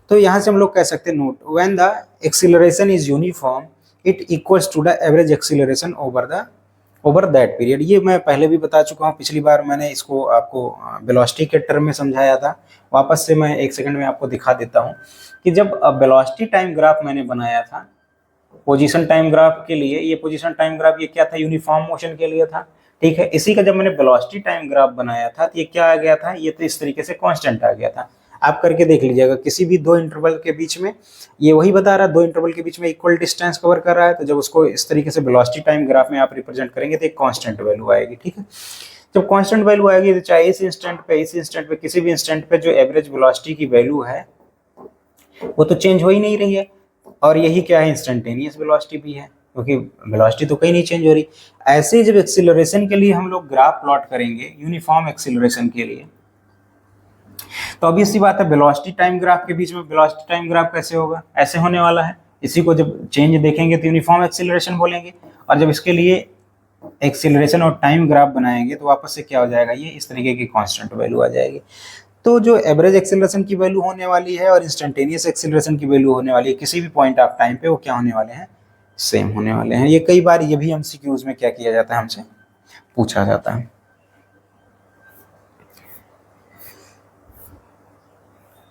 तो यहाँ से हम लोग कह सकते हैं, note, when the acceleration is uniform it equals to the average acceleration over that period. ये मैं पहले भी बता चुका हूँ, पिछली बार मैंने इसको आपको वेलोसिटी के टर्म में समझाया था। वापस से मैं 1 सेकंड में आपको दिखा देता हूँ कि जब वेलोसिटी टाइम ग्राफ मैंने बनाया था पोजीशन टाइम ग्राफ के लिए, ये पोजीशन टाइम ग्राफ ये क्या था, यूनिफॉर्म मोशन के लिए था, ठीक है। इसी का जब मैंने वेलोसिटी टाइम ग्राफ बनाया था तो ये क्या आ गया था, ये तो इस तरीके से कांस्टेंट आ गया था। आप करके देख लीजिएगा, किसी भी 2 इंटरवल के बीच में, ये वही बता रहा है 2 इंटरवल के बीच में इक्वल डिस्टेंस कवर कर रहा है, तो जब उसको इस तरीके से वेलोसिटी टाइम ग्राफ में आप रिप्रेजेंट करेंगे तो एक कांस्टेंट वैल्यू आएगी, ठीक है। जब कांस्टेंट वैल्यू आएगी तो चाहे इस इंस्टेंट पे किसी भी इंस्टेंट पे जो एवरेज वेलोसिटी की वैल्यू है वो तो चेंज हो ही नहीं रही है, और यही क्या है, इंस्टेंटेनियस वेलोसिटी भी है, क्योंकि वेलोसिटी तो कहीं नहीं चेंज हो रही। ऐसे ही जब एक्सीलरेशन के लिए हम लोग ग्राफ प्लॉट करेंगे यूनिफॉर्म एक्सीलरेशन के लिए, तो ऑब्वियस सी बात है वेलोसिटी टाइम ग्राफ के बीच में वेलोसिटी टाइम ग्राफ कैसे होगा, ऐसे होने वाला है। इसी को जब चेंज देखेंगे तो यूनिफॉर्म एक्सीलरेशन बोलेंगे, और जब इसके लिए एक्सीलरेशन और टाइम ग्राफ बनाएंगे तो वापस से क्या हो जाएगा, ये इस तरीके की कांस्टेंट वैल्यू आ जाएगी। तो जो एवरेज एक्सीलरेशन की वैल्यू होने वाली है और इंस्टेंटेनियस एक्सीलरेशन की वैल्यू होने वाली है किसी भी पॉइंट ऑफ टाइम पे, वो क्या होने वाले हैं, सेम होने वाले हैं। ये कई बार ये भी एमसीक्यूज में क्या किया जाता है, हमसे पूछा जाता है।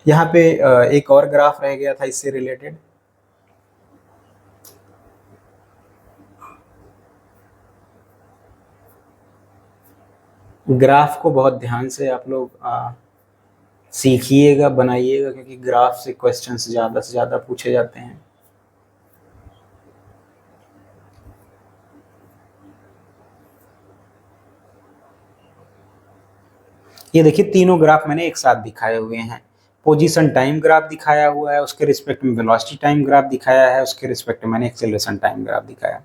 यहाँ पे एक और ग्राफ रह गया था इससे रिलेटेड, ग्राफ को बहुत ध्यान से आप लोग सीखिएगा, बनाइएगा, क्योंकि ग्राफ से क्वेश्चंस ज़्यादा से ज़्यादा पूछे जाते हैं। ये देखिए तीनों ग्राफ मैंने एक साथ दिखाए हुए हैं। पोजीशन टाइम ग्राफ दिखाया हुआ है, उसके रिस्पेक्ट में वेलोसिटी टाइम ग्राफ दिखाया है, उसके रिस्पेक्ट में मैंने एक्सेलरेशन टाइम ग्राफ दिखाया।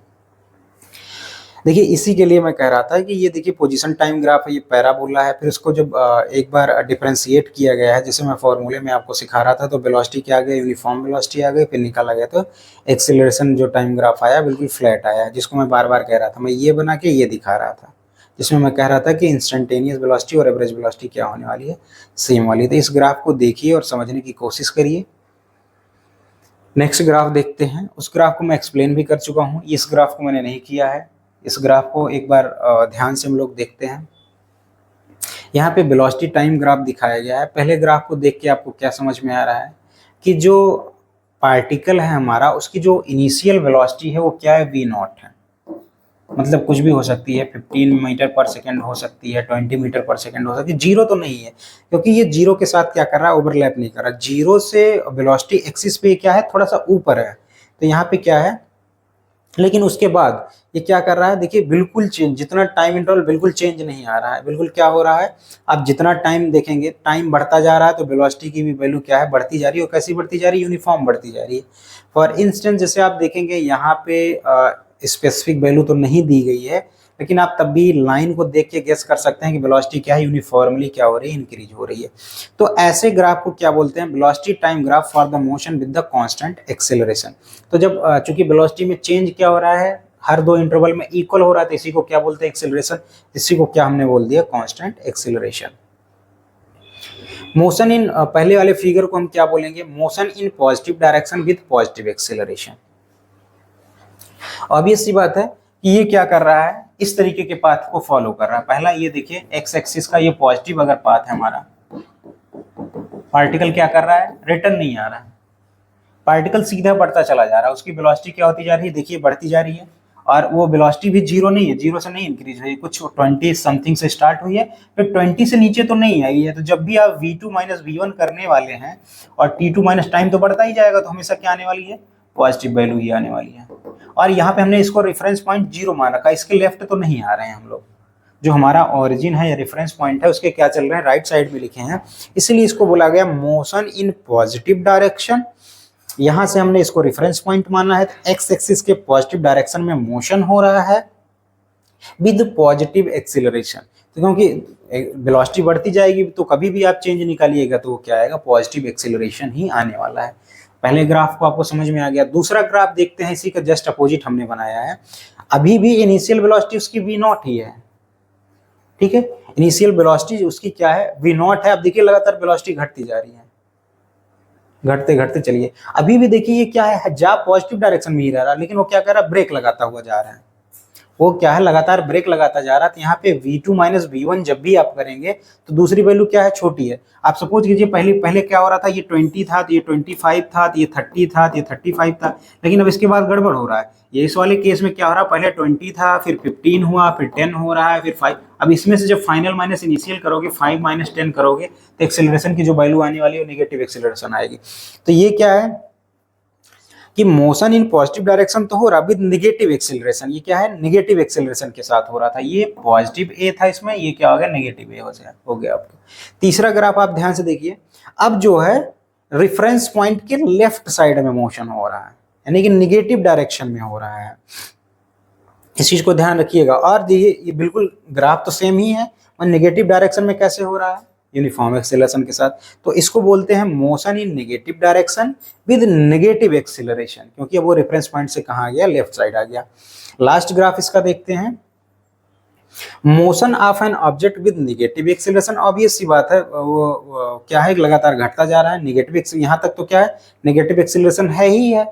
देखिए इसी के लिए मैं कह रहा था कि ये देखिए पोजीशन टाइम ग्राफ है, ये पैराबोला है, फिर उसको जब एक बार डिफरेंशिएट किया गया है, जैसे मैं फॉर्मूले में आपको सिखा रहा था, तो वेलोसिटी क्या आ गई, यूनिफॉर्म वेलोसिटी आ गई, फिर निकाला गया तो एक्सेलरेशन जो टाइम ग्राफ आया बिल्कुल फ्लैट आया, जिसको मैं बार बार कह रहा था, मैं ये बना के ये दिखा रहा था, जिसमें मैं कह रहा था कि इंस्टेंटेनियस वेलोसिटी और एवरेज वेलोसिटी क्या होने वाली है, सेम वाली। तो इस ग्राफ को देखिए और समझने की कोशिश करिए। नेक्स्ट ग्राफ देखते हैं, उस ग्राफ को मैं एक्सप्लेन भी कर चुका हूँ, इस ग्राफ को मैंने नहीं किया है। इस ग्राफ को एक बार ध्यान से हम लोग देखते हैं। यहाँ पे वेलोसिटी टाइम ग्राफ दिखाया गया है। पहले ग्राफ को देख के आपको क्या समझ में आ रहा है कि जो पार्टिकल है हमारा, उसकी जो इनिशियल वेलोसिटी है वो क्या है, v नॉट है। मतलब कुछ भी हो सकती है, 15 मीटर पर सेकेंड हो सकती है, 20 मीटर पर सेकेंड हो सकती है, जीरो तो नहीं है, क्योंकि ये जीरो के साथ क्या कर रहा है, ओवरलैप नहीं कर रहा। जीरो से वेलोसिटी एक्सिस पे क्या है, थोड़ा सा ऊपर है, तो यहाँ पे क्या है, लेकिन उसके बाद ये क्या कर रहा है, देखिए बिल्कुल चेंज, जितना टाइम इंटरवल बिल्कुल चेंज नहीं आ रहा है, बिल्कुल क्या हो रहा है, आप जितना टाइम देखेंगे टाइम बढ़ता जा रहा है, तो वेलोसिटी की भी वैल्यू क्या है, बढ़ती जा रही है। और कैसी बढ़ती जा रही है, यूनिफॉर्म बढ़ती जा रही है। फॉर इंस्टेंस जैसे आप देखेंगे यहाँ पे स्पेसिफिक वैल्यू तो नहीं दी गई है, लेकिन आप तब भी लाइन को देख के गेस कर सकते हैं कि वेलोसिटी क्या है, यूनिफॉर्मली क्या हो रही है, इंक्रीज हो रही है। तो ऐसे ग्राफ को क्या बोलते हैं, velocity time graph for the motion with the constant acceleration. तो जब चूंकि वेलोसिटी में चेंज क्या हो रहा है, हर दो इंटरवल में इक्वल हो रहा है, तो इसी को क्या बोलते हैं, एक्सेलरेशन। इसी को क्या हमने बोल दिया, कांस्टेंट एक्सेलरेशन। मोशन इन, पहले वाले फिगर को हम क्या बोलेंगे, motion in positive direction with positive acceleration. Obvious सी बात है कि ये क्या कर रहा है, इस तरीके के पाथ को फॉलो कर रहा है। पहला ये देखिए, एक्स एक्सिस का ये पॉजिटिव अगर पाथ है हमारा, पार्टिकल क्या कर रहा है, रिटर्न नहीं आ रहा है, पार्टिकल सीधा बढ़ता चला जा रहा है। उसकी वेलोसिटी क्या होती जा रही है, देखिए बढ़ती जा रही है। और वो वेलोसिटी भी जीरो नहीं है, जीरो से नहीं इंक्रीज हुई, कुछ 20 समथिंग से स्टार्ट हुई है, फिर 20 से नीचे तो नहीं आई है। तो जब भी आप v2 माइनस v1 करने वाले हैं और t2 माइनस टाइम तो बढ़ता ही जाएगा, तो हमेशा क्या आने वाली है, पॉजिटिव वैल्यू ही आने वाली है। और यहाँ पे हमने इसको रेफरेंस पॉइंट 0 मान रखा है, इसके लेफ्ट तो नहीं आ रहे हैं हम लोग। जो हमारा ओरिजिन है या रेफरेंस पॉइंट है, उसके क्या चल रहे हैं, राइट साइड में लिखे हैं, इसलिए इसको बोला गया मोशन इन पॉजिटिव डायरेक्शन। यहां से हमने इसको रेफरेंस पॉइंट माना है, तो एक्स एक्सिस के पॉजिटिव डायरेक्शन में मोशन हो रहा है विद पॉजिटिव एक्सीलरेशन। तो क्योंकि वेलोसिटी बढ़ती जाएगी, तो कभी भी आप चेंज निकालिएगा तो वो क्या आएगा, पॉजिटिव एक्सीलरेशन ही आने वाला है। पहले ग्राफ को आपको समझ में आ गया। दूसरा ग्राफ देखते हैं, इसी का जस्ट अपोजिट हमने बनाया है। अभी भी इनिशियल वेलोसिटी उसकी v0 ही है, ठीक है, इनिशियल वेलोसिटी उसकी क्या है, v0 है। अब देखिए लगातार वेलोसिटी घटती जा रही है, घटते घटते चलिए। अभी भी देखिए ये क्या है, जा पॉजिटिव डायरेक्शन में ही रह रहा है, लेकिन वो क्या कर रहा है, ब्रेक लगाता हुआ जा रहा है। वो क्या है, लगातार ब्रेक लगाता जा रहा है। तो यहाँ पे v2 माइनस v1 जब भी आप करेंगे तो दूसरी वैल्यू क्या है, छोटी है। आप सपोज कीजिए पहले क्या हो रहा था, ये 20 था, तो ये 25 था, तो ये 30 था, तो ये 35 था, लेकिन अब इसके बाद गड़बड़ हो रहा है। ये इस वाले केस में क्या हो रहा है, पहले 20 था, फिर 15 हुआ, फिर 10 हो रहा है, फिर 5। अब इसमें से जब फाइनल माइनस इनिशियल करोगे, 5 माइनस 10 करोगे, तो एक्सेलरेशन की जो वैल्यू आने वाली है वो नेगेटिव एक्सेलरेशन आएगी। तो ये क्या है कि मोशन इन पॉजिटिव डायरेक्शन तो हो रहा, विद नेगेटिव एक्सेलरेशन। ये क्या है, नेगेटिव एक्सेलरेशन के साथ हो रहा था। ये पॉजिटिव ए था इसमें, ये क्या हो गया, नेगेटिव ए हो गया आपको। तीसरा ग्राफ आप ध्यान से देखिए, अब जो है रेफरेंस पॉइंट के लेफ्ट साइड में मोशन हो रहा है, यानी कि नेगेटिव डायरेक्शन में हो रहा है। इस चीज को ध्यान रखिएगा। और देखिए ये बिल्कुल ग्राफ तो सेम ही है, और नेगेटिव डायरेक्शन में कैसे हो रहा है, यूनिफॉर्म एक्सेलरेशन के साथ। तो इसको बोलते हैं motion in negative direction with negative acceleration, क्योंकि अब वो रेफरेंस पॉइंट से कहाँ आ गया, लेफ्ट साइड आ गया। लास्ट ग्राफ इसका देखते हैं, motion of an object with negative acceleration. Obvious सी बात है, वो क्या है, लगातार घटता जा रहा है। नेगेटिव यहाँ तक तो क्या है, नेगेटिव एक्सेलरेशन है ही है,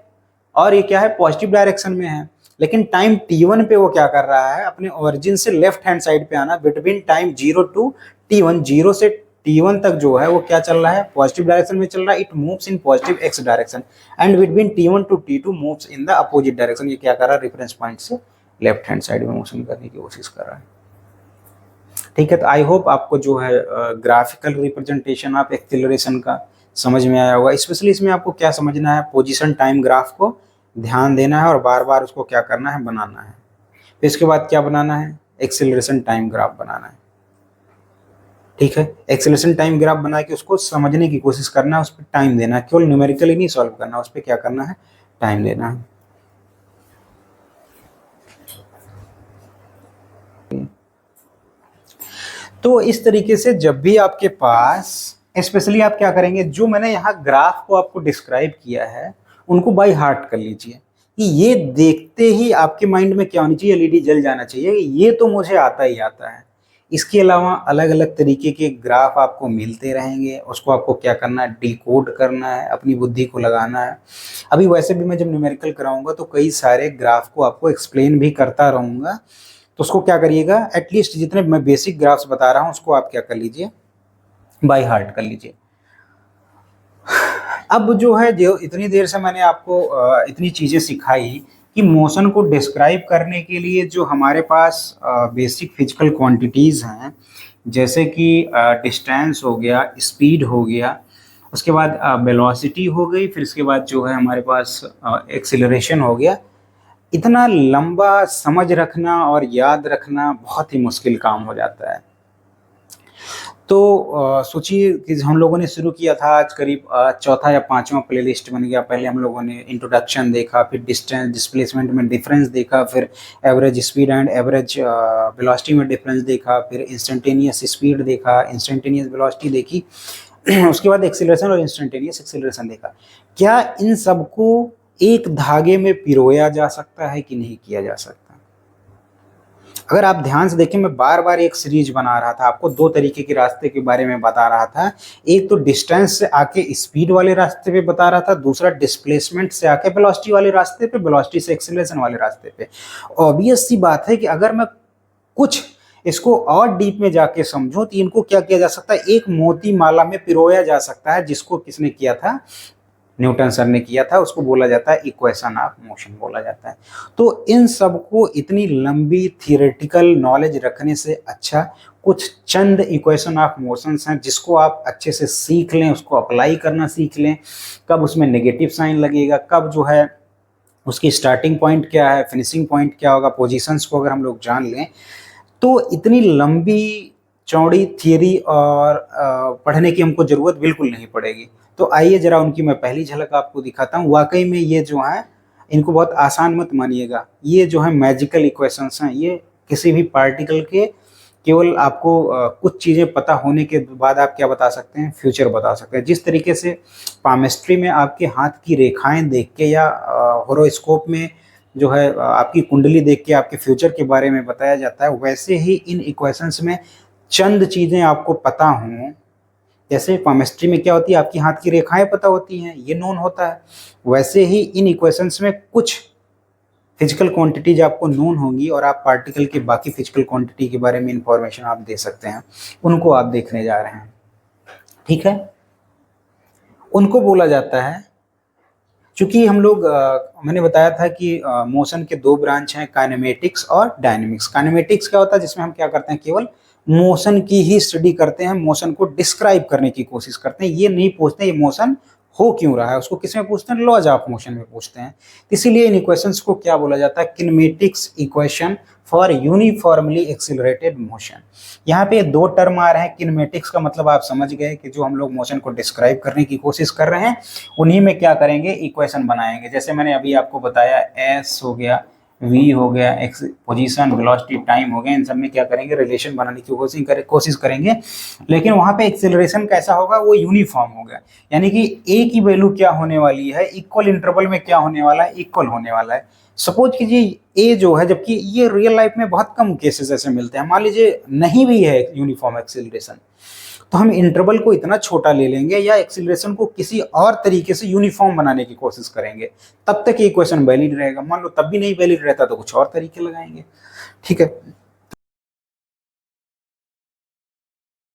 और ये क्या है, पॉजिटिव डायरेक्शन में है। लेकिन टाइम t1 पे वो क्या कर रहा है, अपने ओरिजिन से लेफ्ट हैंड साइड पे आना, बिटवीन टाइम 0 टू t1, 0 से t1 तक जो है वो क्या चल रहा है, पॉजिटिव डायरेक्शन में चल रहा है। It moves in positive X direction, and between t1 to t2 moves in the opposite direction. ये क्या कर रहा है, रेफरेंस पॉइंट से लेफ्ट हैंड साइड में मोशन करने की कोशिश कर रहा है। ठीक है, तो आई होप आपको जो है ग्राफिकल रिप्रेजेंटेशन ऑफ एक्सेलरेशन का समझ में आया होगा। स्पेशली इसमें आपको क्या समझना है, पोजीशन टाइम ग्राफ को ध्यान देना है और बार बार उसको क्या करना है, बनाना है। फिर इसके बाद क्या बनाना है, एक्सेलरेशन टाइम ग्राफ बनाना है। ठीक है, एक्सेलरेशन टाइम ग्राफ बना के उसको समझने की कोशिश करना है, उस पर टाइम देना है। केवल न्यूमेरिकली नहीं सॉल्व करना, उस पर क्या करना है, टाइम देना है। तो इस तरीके से जब भी आपके पास, स्पेशली आप क्या करेंगे, जो मैंने यहाँ ग्राफ को आपको डिस्क्राइब किया है उनको बाय हार्ट कर लीजिए, कि ये देखते ही आपके माइंड में क्या होनी चाहिए, एलईडी जल जाना चाहिए, ये तो मुझे आता ही आता है। इसके अलावा अलग अलग तरीके के ग्राफ आपको मिलते रहेंगे, उसको आपको क्या करना है, डिकोड करना है, अपनी बुद्धि को लगाना है। अभी वैसे भी मैं जब न्यूमेरिकल कराऊंगा तो कई सारे ग्राफ को आपको एक्सप्लेन भी करता रहूंगा, तो उसको क्या करिएगा, एटलीस्ट जितने मैं बेसिक ग्राफ्स बता रहा हूँ उसको आप क्या कर लीजिए, बाय हार्ट कर लीजिए। अब जो है, जो इतनी देर से मैंने आपको इतनी चीज़ें सिखाई कि मोशन को डिस्क्राइब करने के लिए जो हमारे पास बेसिक फिजिकल क्वांटिटीज़ हैं, जैसे कि डिस्टेंस हो गया, स्पीड हो गया, उसके बाद वेलोसिटी हो गई, फिर इसके बाद जो है हमारे पास एक्सीलरेशन हो गया। इतना लंबा समझ रखना और याद रखना बहुत ही मुश्किल काम हो जाता है। तो सोचिए कि हम लोगों ने शुरू किया था आज करीब चौथा या पांचवा प्लेलिस्ट बन गया। पहले हम लोगों ने इंट्रोडक्शन देखा, फिर डिस्टेंस डिस्प्लेसमेंट में डिफरेंस देखा, फिर average speed and average velocity में डिफरेंस देखा, फिर इंस्टेंटेनियस स्पीड देखा, इंस्टेंटेनियस वेलोसिटी देखी उसके बाद एक्सीलरेशन और इंस्टेंटेनियस एक्सीलरेशन देखा। क्या इन सबको एक धागे में पिरोया जा सकता है कि नहीं किया जा सकता? अगर आप ध्यान से देखें, मैं बार बार एक सीरीज बना रहा था, आपको दो तरीके के रास्ते के बारे में बता रहा था। एक तो डिस्टेंस से आके स्पीड वाले रास्ते पे बता रहा था, दूसरा डिस्प्लेसमेंट से आके वेलोसिटी वाले रास्ते पे, वेलोसिटी से एक्सीलरेशन वाले रास्ते पे। ऑब्वियस सी बात है कि अगर मैं कुछ इसको और डीप में जाके समझूं तो इनको क्या किया जा सकता है, एक मोती माला में पिरोया जा सकता है, जिसको किसने किया था? न्यूटन सर ने किया था। उसको बोला जाता है इक्वेशन ऑफ मोशन बोला जाता है। तो इन सबको इतनी लंबी थियोरेटिकल नॉलेज रखने से अच्छा कुछ चंद इक्वेशन ऑफ मोशंस हैं जिसको आप अच्छे से सीख लें, उसको अप्लाई करना सीख लें। कब उसमें नेगेटिव साइन लगेगा, कब जो है उसकी स्टार्टिंग पॉइंट क्या है, फिनिशिंग पॉइंट क्या होगा, पोजीशंस को अगर हम लोग जान लें तो इतनी लंबी चौड़ी थियरी और पढ़ने की हमको जरूरत बिल्कुल नहीं पड़ेगी। तो आइए जरा उनकी मैं पहली झलक आपको दिखाता हूँ। वाकई में ये जो है, इनको बहुत आसान मत मानिएगा, ये जो है मैजिकल इक्वेशंस हैं। ये किसी भी पार्टिकल के केवल आपको कुछ चीज़ें पता होने के बाद आप क्या बता सकते हैं, फ्यूचर बता सकते हैं। जिस तरीके से पामेस्ट्री में आपके हाथ की रेखाएं देख के या होरोस्कोप में जो है आपकी कुंडली देख के आपके फ्यूचर के बारे में बताया जाता है, वैसे ही इन इक्वेशंस में चंद चीज़ें आपको पता हों। जैसे केमिस्ट्री में क्या होती है, आपकी हाथ की रेखाएं पता होती हैं, ये नोन होता है। वैसे ही इन इक्वेशंस में कुछ फिजिकल क्वांटिटीज आपको नोन होंगी और आप पार्टिकल के बाकी फिजिकल क्वांटिटी के बारे में इंफॉर्मेशन आप दे सकते हैं। उनको आप देखने जा रहे हैं, ठीक है। उनको बोला जाता है, चूंकि हम लोग मैंने बताया था कि मोशन के दो ब्रांच हैं, काइनेमेटिक्स और डायनेमिक्स। काइनेमेटिक्स क्या होता है, जिसमें हम क्या करते हैं, केवल मोशन की ही स्टडी करते हैं, मोशन को डिस्क्राइब करने की कोशिश करते हैं। ये नहीं पूछते ये मोशन हो क्यों रहा है, उसको किस में पूछते हैं, लॉज ऑफ मोशन में पूछते हैं। इसीलिए इन इक्वेशंस को क्या बोला जाता है, kinematics equation for uniformly accelerated motion. यहाँ पे दो टर्म आ रहे हैं। किनेमेटिक्स का मतलब आप समझ गए कि जो हम लोग मोशन को डिस्क्राइब करने की कोशिश कर रहे हैं, उन्हीं में क्या करेंगे, इक्वेशन बनाएंगे। जैसे मैंने अभी आपको बताया, एस हो गया, वी हो गया, एक्स पोजीशन, वेलोसिटी, टाइम हो गया, इन सब में क्या करेंगे, रिलेशन बनाने की कोशिश करेंगे। लेकिन वहां पे एक्सेलरेशन कैसा होगा, वो यूनिफॉर्म होगा। यानी कि ए की वैल्यू क्या होने वाली है, इक्वल इंटरवल में क्या होने वाला है, इक्वल होने वाला है। सपोज कीजिए ए जो है, जबकि ये रियल लाइफ में बहुत कम केसेस ऐसे मिलते हैं, मान लीजिए नहीं भी है यूनिफॉर्म एक्सेलरेशन, तो हम इंटरवल को इतना छोटा ले लेंगे या एक्सीलरेशन को किसी और तरीके से यूनिफॉर्म बनाने की कोशिश करेंगे, तब तक ये इक्वेशन वैलिड रहेगा। मान लो तब भी नहीं वैलिड रहता तो कुछ और तरीके लगाएंगे, ठीक है।